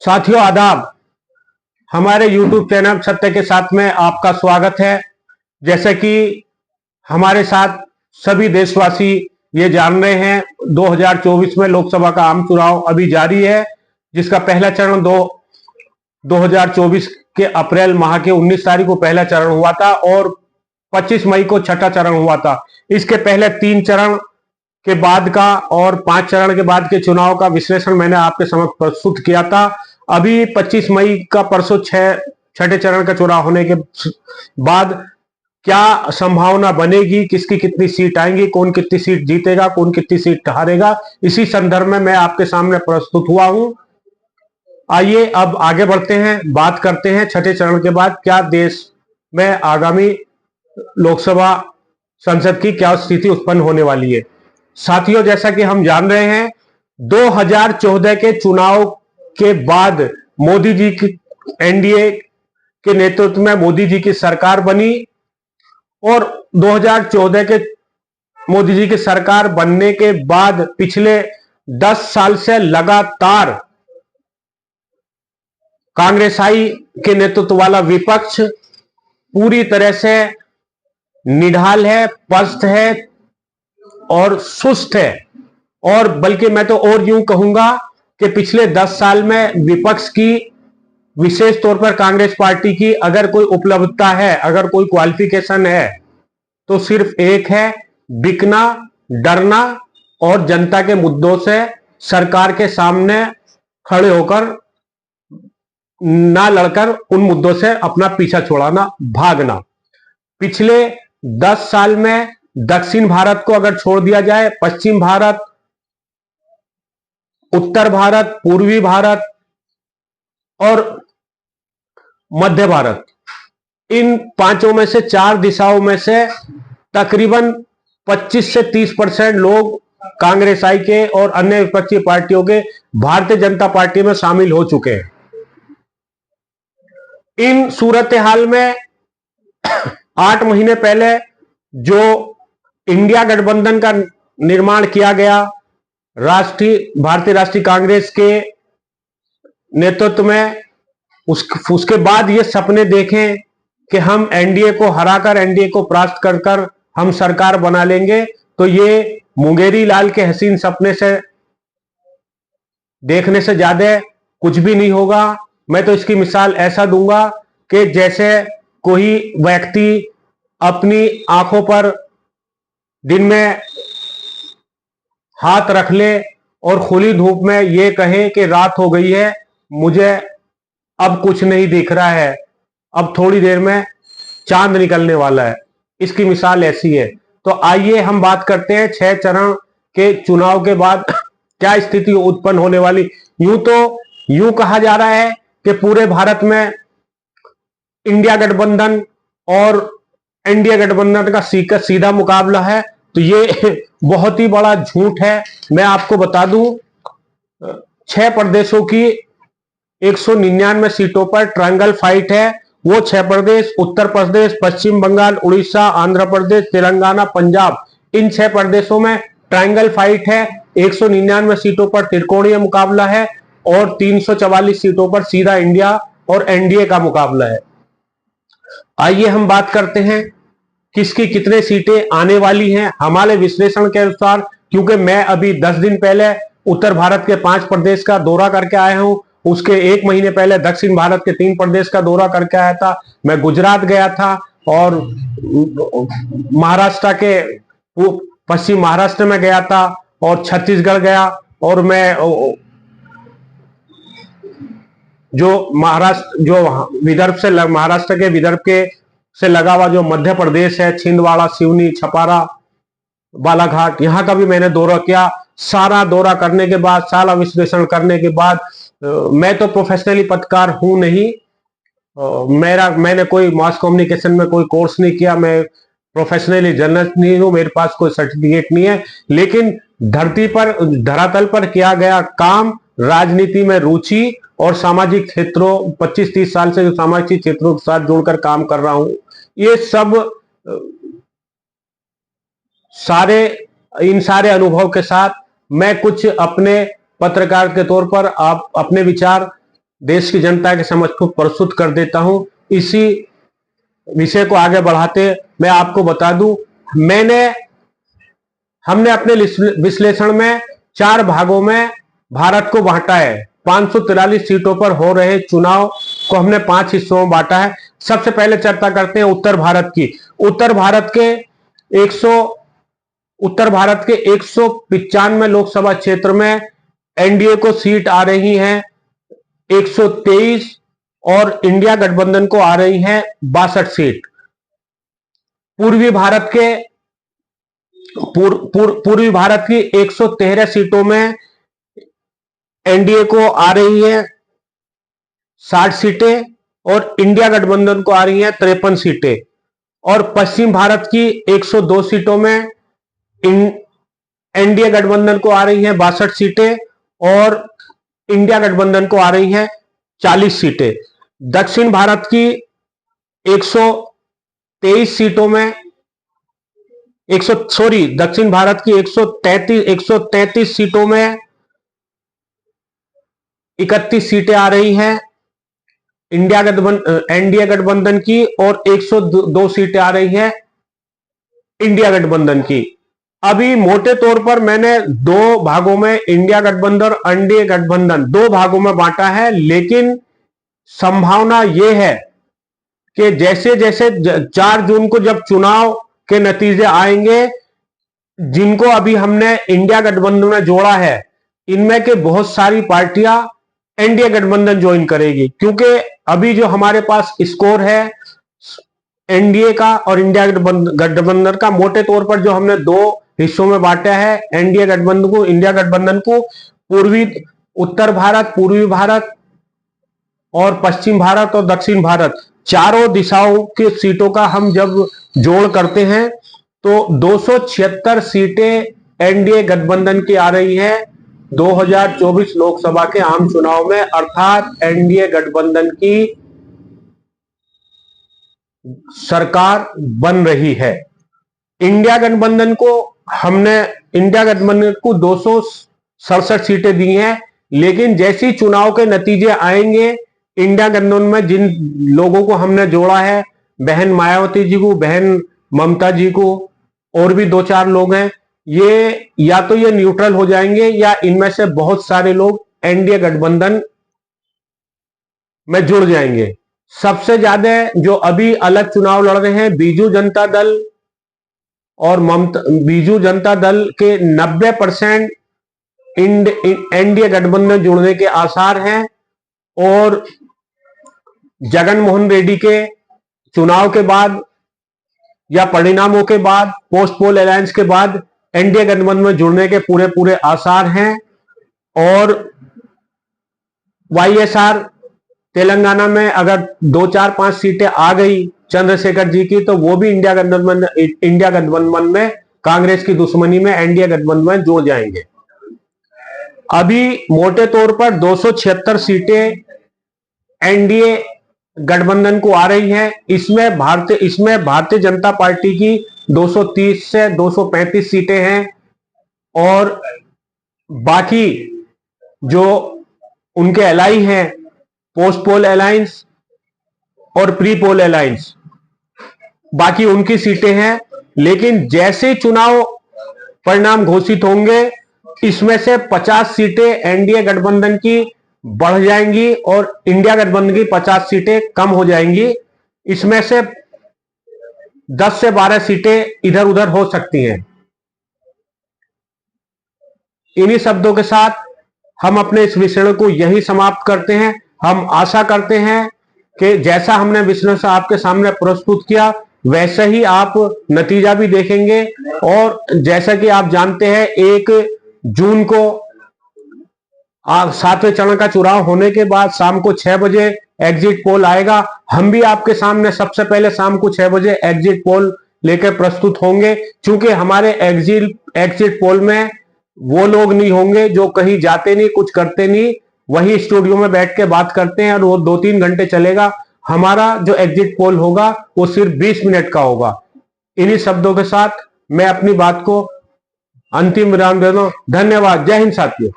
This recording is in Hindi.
साथियों आदाब। हमारे YouTube चैनल सत्य के साथ में आपका स्वागत है। जैसे कि हमारे साथ सभी देशवासी ये जान रहे हैं, 2024 में लोकसभा का आम चुनाव अभी जारी है, जिसका पहला चरण 2024 के अप्रैल माह के 19 तारीख को पहला चरण हुआ था और 25 मई को छठा चरण हुआ था। इसके पहले 3 चरण के बाद का और 5 चरण के बाद के चुनाव का विश्लेषण मैंने आपके समक्ष प्रस्तुत किया था। अभी 25 मई का परसों छठे चरण का चुनाव होने के बाद क्या संभावना बनेगी, किसकी कितनी सीट आएंगी, कौन कितनी सीट जीतेगा, कौन कितनी सीट हारेगा, इसी संदर्भ में मैं आपके सामने प्रस्तुत हुआ हूं। आइए अब आगे बढ़ते हैं, बात करते हैं छठे चरण के बाद क्या देश में आगामी लोकसभा संसद की क्या स्थिति उत्पन्न होने वाली है। साथियों, जैसा कि हम जान रहे हैं, 2014 के चुनाव के बाद मोदी जी की एनडीए के नेतृत्व में मोदी जी की सरकार बनी और 2014 के मोदी जी की सरकार बनने के बाद पिछले 10 साल से लगातार कांग्रेसाई के नेतृत्व वाला विपक्ष पूरी तरह से निढाल है, पस्त है और सुस्त है। और बल्कि मैं तो और यूं कहूंगा कि पिछले 10 साल में विपक्ष की, विशेष तौर पर कांग्रेस पार्टी की अगर कोई उपलब्धता है, अगर कोई क्वालिफिकेशन है, तो सिर्फ एक है, बिकना, डरना और जनता के मुद्दों से सरकार के सामने खड़े होकर ना लड़कर उन मुद्दों से अपना पीछा छुड़ाना, भागना। पिछले 10 साल में दक्षिण भारत को अगर छोड़ दिया जाए, पश्चिम भारत, उत्तर भारत, पूर्वी भारत और मध्य भारत, इन पांचों में से 4 दिशाओं में से तकरीबन 25 से 30% लोग कांग्रेसाई के और अन्य विपक्षी पार्टियों के भारतीय जनता पार्टी में शामिल हो चुके हैं। इन सूरत हाल में 8 महीने पहले जो इंडिया गठबंधन का निर्माण किया गया, भारतीय राष्ट्रीय कांग्रेस के नेतृत्व में, उसके बाद ये सपने देखें कि हम एनडीए को हराकर, एनडीए को परास्त कर हम सरकार बना लेंगे, तो ये मुंगेरी लाल के हसीन सपने से देखने से ज्यादा कुछ भी नहीं होगा। मैं तो इसकी मिसाल ऐसा दूंगा कि जैसे कोई व्यक्ति अपनी आंखों पर दिन में हाथ रख ले और खुली धूप में ये कहे कि रात हो गई है, मुझे अब कुछ नहीं दिख रहा है, अब थोड़ी देर में चांद निकलने वाला है। इसकी मिसाल ऐसी है। तो आइए हम बात करते हैं 6 चरण के चुनाव के बाद क्या स्थिति उत्पन्न होने वाली। यूं कहा जा रहा है कि पूरे भारत में इंडिया गठबंधन और एनडीए गठबंधन का सीधा मुकाबला है, तो ये बहुत ही बड़ा झूठ है। मैं आपको बता दूं, 6 प्रदेशों की 199 सीटों पर ट्रायंगल फाइट है। वो 6 प्रदेश उत्तर प्रदेश, पश्चिम बंगाल, उड़ीसा, आंध्र प्रदेश, तेलंगाना, पंजाब, इन 6 प्रदेशों में ट्रायंगल फाइट है। 199 सीटों पर त्रिकोणीय मुकाबला है और 344 सीटों पर सीधा इंडिया और एनडीए का मुकाबला है। आइए हम बात करते हैं किसकी कितने सीटें आने वाली हैं। हमारे विश्लेषण के अनुसार, क्योंकि मैं अभी 10 दिन पहले उत्तर भारत के 5 प्रदेश का दौरा करके आया हूं, उसके 1 महीने पहले दक्षिण भारत के 3 प्रदेश का दौरा करके आया था। मैं गुजरात गया था और महाराष्ट्र के पश्चिम महाराष्ट्र में गया था और छत्तीसगढ़ गया, और मैं महाराष्ट्र के विदर्भ के से लगा हुआ जो मध्य प्रदेश है, छिंदवाड़ा, सिवनी, छपारा, बालाघाट, यहां का भी मैंने दौरा किया। सारा दौरा करने के बाद, सारा विश्लेषण करने के बाद, मैं तो प्रोफेशनली पत्रकार हूं नहीं, मैंने कोई मास कम्युनिकेशन में कोई कोर्स नहीं किया, मैं प्रोफेशनली जर्नलिस्ट नहीं हूं, मेरे पास कोई सर्टिफिकेट नहीं है, लेकिन धरातल पर किया गया काम, राजनीति में रुचि और सामाजिक क्षेत्रों, 25-30 साल से जो सामाजिक क्षेत्रों के साथ जुड़कर काम कर रहा हूं, ये सब इन सारे अनुभव के साथ मैं कुछ अपने पत्रकार के तौर पर आप अपने विचार देश की जनता के समक्ष को प्रस्तुत कर देता हूं। इसी विषय को आगे बढ़ाते मैं आपको बता दूं, हमने अपने विश्लेषण में 4 भागों में भारत को बांटा है। 543 सीटों पर हो रहे चुनाव को हमने 5 हिस्सों में बांटा है। सबसे पहले चर्चा करते हैं उत्तर भारत की। उत्तर भारत के 195 लोकसभा क्षेत्र में एनडीए को सीट आ रही है 123 और इंडिया गठबंधन को आ रही है 62 सीट। पूर्वी भारत की 113 सीटों में एनडीए को आ रही है 60 सीटें और इंडिया गठबंधन को आ रही है 53 सीटें। और पश्चिम भारत की 102 सीटों में एनडीए गठबंधन को आ रही है 62 सीटें और इंडिया गठबंधन को आ रही है 40 सीटें। दक्षिण भारत की 123 सीटों में दक्षिण भारत की 133 सीटों में 31 सीटें आ रही हैं एनडीए गठबंधन की और 102 सीटें आ रही हैं इंडिया गठबंधन की। अभी मोटे तौर पर मैंने 2 भागों में इंडिया गठबंधन और एनडीए गठबंधन 2 भागों में बांटा है, लेकिन संभावना यह है कि जैसे जैसे 4 जून को जब चुनाव के नतीजे आएंगे, जिनको अभी हमने इंडिया गठबंधन में जोड़ा है, इनमें के बहुत सारी पार्टियां एनडीए गठबंधन ज्वाइन करेगी, क्योंकि अभी जो हमारे पास स्कोर है एनडीए का और इंडिया गठबंधन का, मोटे तौर पर जो हमने 2 हिस्सों में बांटा है एनडीए गठबंधन को, इंडिया गठबंधन को, उत्तर भारत, पूर्वी भारत और पश्चिम भारत और दक्षिण भारत, चारों दिशाओं की सीटों का हम जब जोड़ करते हैं तो 276 सीटें एनडीए गठबंधन की आ रही है 2024 लोकसभा के आम चुनाव में, अर्थात एनडीए गठबंधन की सरकार बन रही है। इंडिया गठबंधन को 267 सीटें दी हैं, लेकिन जैसी चुनाव के नतीजे आएंगे, इंडिया गठबंधन में जिन लोगों को हमने जोड़ा है, बहन मायावती जी को, बहन ममता जी को, और भी 2-4 लोग हैं, ये या तो ये न्यूट्रल हो जाएंगे या इनमें से बहुत सारे लोग एनडीए गठबंधन में जुड़ जाएंगे। सबसे ज्यादा जो अभी अलग चुनाव लड़ रहे हैं बीजू जनता दल और बीजू जनता दल के 90% एनडीए गठबंधन जुड़ने के आसार हैं, और जगन मोहन रेड्डी के चुनाव के बाद या परिणामों के बाद, पोस्ट पोल अलायंस के बाद एनडीए गठबंधन में जुड़ने के पूरे आसार हैं। और वाईएसआर तेलंगाना में अगर 2-4-5 सीटें आ गई चंद्रशेखर जी की, तो वो भी इंडिया गठबंधन में कांग्रेस की दुश्मनी में एनडीए गठबंधन में जुड़ जाएंगे। अभी मोटे तौर पर 276 सीटें एनडीए गठबंधन को आ रही है। इसमें भारतीय जनता पार्टी की 230 से 235 सीटें हैं, और बाकी जो उनके एलाई हैं, पोस्ट पोल अलायंस और प्री पोल अलायंस, बाकी उनकी सीटें हैं। लेकिन जैसे चुनाव परिणाम घोषित होंगे, इसमें से 50 सीटें एनडीए गठबंधन की बढ़ जाएंगी और इंडिया गठबंधन की 50 सीटें कम हो जाएंगी। इसमें से 10 से 12 सीटें इधर उधर हो सकती हैं। इन्हीं शब्दों के साथ हम अपने इस विषय को यही समाप्त करते हैं। हम आशा करते हैं कि जैसा हमने विश्लेषण आपके सामने प्रस्तुत किया, वैसे ही आप नतीजा भी देखेंगे। और जैसा कि आप जानते हैं, 1 जून को 7वें चरण का चुनाव होने के बाद शाम को 6 बजे एग्जिट पोल आएगा। हम भी आपके सामने सबसे पहले शाम को 6 बजे एग्जिट पोल लेकर प्रस्तुत होंगे, क्योंकि हमारे एग्जिट पोल में वो लोग नहीं होंगे जो कहीं जाते नहीं, कुछ करते नहीं, वही स्टूडियो में बैठ के बात करते हैं, और वो 2-3 घंटे चलेगा। हमारा जो एग्जिट पोल होगा वो सिर्फ 20 मिनट का होगा। इन्हीं शब्दों के साथ मैं अपनी बात को अंतिम विराम दे दूं। धन्यवाद। जय हिंद साथियों।